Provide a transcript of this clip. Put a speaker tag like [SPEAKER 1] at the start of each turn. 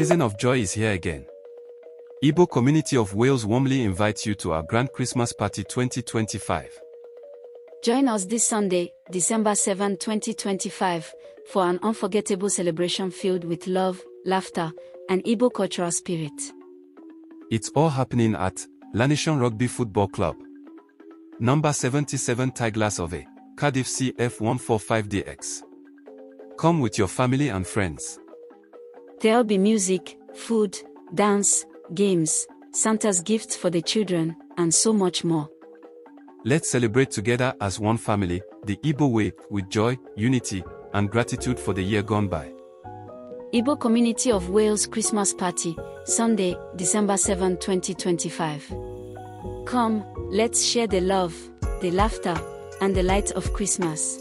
[SPEAKER 1] season of joy is here again. Igbo Community of Wales warmly invites you to our Grand Christmas Party 2025.
[SPEAKER 2] Join us this Sunday, December 7, 2025, for an unforgettable celebration filled with love, laughter, and Igbo cultural spirit.
[SPEAKER 1] It's all happening at Lanishon Rugby Football Club, number 77 Tiglas of A, Cardiff CF145DX. Come with your family and friends.
[SPEAKER 2] There'll be music, food, dance, games, Santa's gifts for the children, and so much more.
[SPEAKER 1] Let's celebrate together as one family, the Igbo way, with joy, unity, and gratitude for the year gone by.
[SPEAKER 2] Igbo Community of Wales Christmas Party, Sunday, December 7, 2025. Come, let's share the love, the laughter, and the light of Christmas.